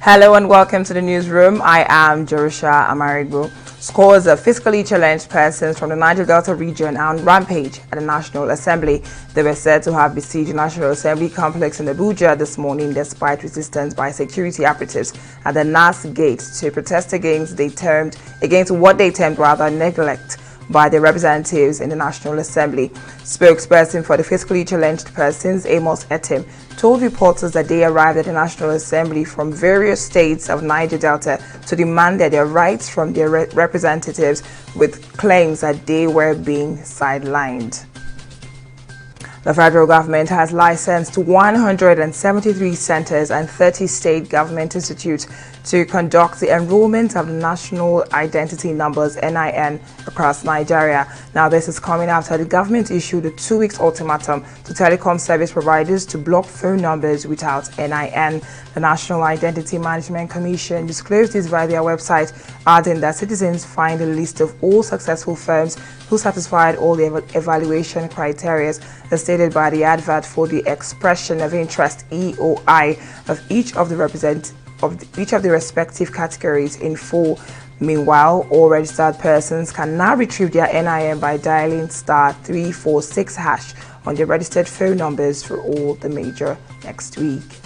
Hello and welcome to the newsroom. I am Jerusha Amarigbo. Scores of fiscally challenged persons from the Niger Delta region are on rampage at the National Assembly. They were said to have besieged the National Assembly complex in Abuja this morning despite resistance by security operatives at the NAS gate to protest against what they termed neglect by the representatives in the National Assembly. Spokesperson for the fiscally challenged persons, Amos Etim, told reporters that they arrived at the National Assembly from various states of Niger Delta to demand their rights from their representatives, with claims that they were being sidelined. The federal government has licensed 173 centers and 30 state government institutes to conduct the enrollment of the National Identity Numbers (NIN) across Nigeria. Now, this is coming after the government issued a 2-week ultimatum to telecom service providers to block phone numbers without NIN. The National Identity Management Commission disclosed this via their website, adding that citizens find a list of all successful firms who satisfied all the evaluation criteria as stated by the advert for the expression of interest (EOI) of each of the respective categories in full. Meanwhile, all registered persons can now retrieve their NIN by dialing *346# on their registered phone numbers for all the major next week.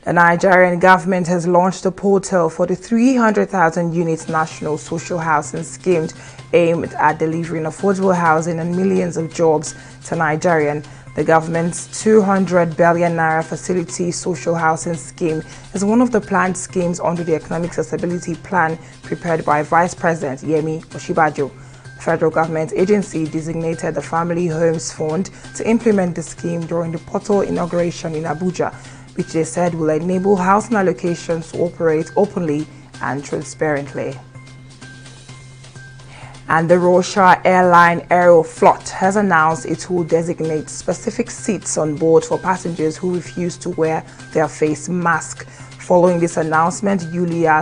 The Nigerian government has launched a portal for the 300,000 units national social housing scheme aimed at delivering affordable housing and millions of jobs to Nigerians. The government's 200 billion naira facility social housing scheme is one of the planned schemes under the Economic Sustainability Plan prepared by Vice President Yemi Osinbajo. The federal government agency designated the Family Homes Fund to implement the scheme during the portal inauguration in Abuja, which they said will enable housing allocations to operate openly and transparently. And the Russia airline Aeroflot has announced it will designate specific seats on board for passengers who refuse to wear their face mask. Following this announcement, Yulia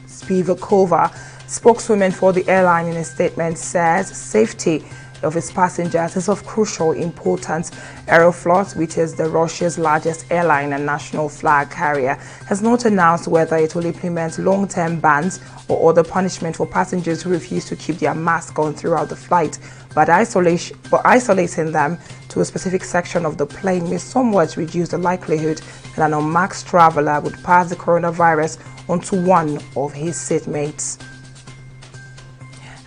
Spivakova, spokeswoman for the airline, in a statement says safety of its passengers is of crucial importance. Aeroflot, which is Russia's largest airline and national flag carrier, has not announced whether it will implement long-term bans or other punishment for passengers who refuse to keep their mask on throughout the flight, but isolating them to a specific section of the plane may somewhat reduce the likelihood that an unmasked traveler would pass the coronavirus onto one of his seatmates.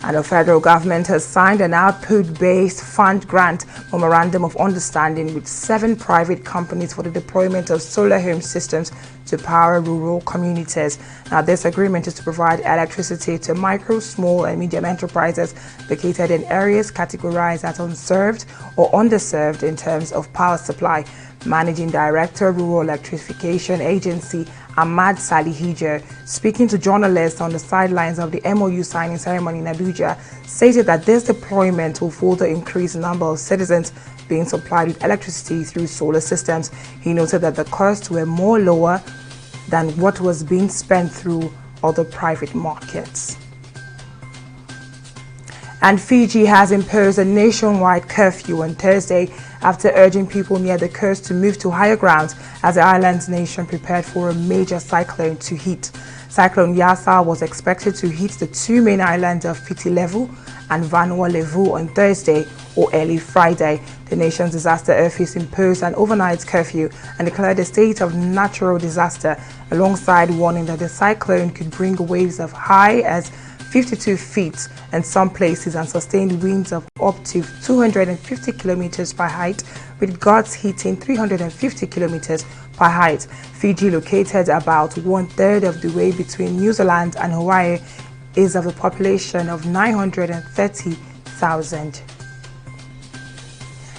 And the federal government has signed an output-based fund grant memorandum of understanding with 7 private companies for the deployment of solar home systems to power rural communities. Now, this agreement is to provide electricity to micro, small and medium enterprises located in areas categorized as unserved or underserved in terms of power supply. Managing Director, Rural Electrification Agency, Ahmad Salihijo, speaking to journalists on the sidelines of the MOU signing ceremony in Abuja, stated that this deployment will further increase the number of citizens being supplied with electricity through solar systems. He noted that the costs were more lower than what was being spent through other private markets. And Fiji has imposed a nationwide curfew on Thursday after urging people near the coast to move to higher grounds as the island's nation prepared for a major cyclone to hit. Cyclone Yasa was expected to hit the 2 main islands of Piti Levu and Vanua Levu on Thursday or early Friday. The nation's disaster office imposed an overnight curfew and declared a state of natural disaster, alongside warning that the cyclone could bring waves of high as 52 feet in some places and sustained winds of up to 250 kilometers per height, with gusts hitting 350 kilometers per height. Fiji, located about 1/3 of the way between New Zealand and Hawaii, is of a population of 930,000.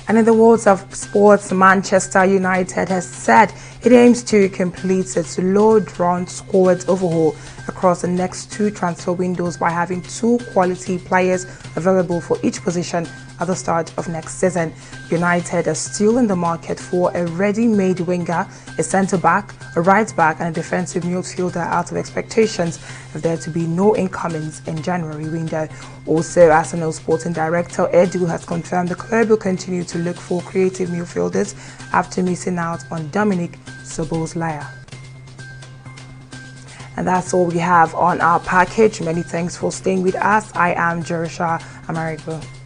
And in the world of sports, Manchester United has said it aims to complete its low-drawn squad overhaul across the next 2 transfer windows by having 2 quality players available for each position at the start of next season. United are still in the market for a ready-made winger, a centre-back, a right-back and a defensive midfielder out of expectations of there to be no incomings in January window. Also, Arsenal sporting director Edu has confirmed the club will continue to look for creative midfielders after missing out on Dominic Szoboszlai. And that's all we have on our package. Many thanks for staying with us. I am Jerusha Amarigbo.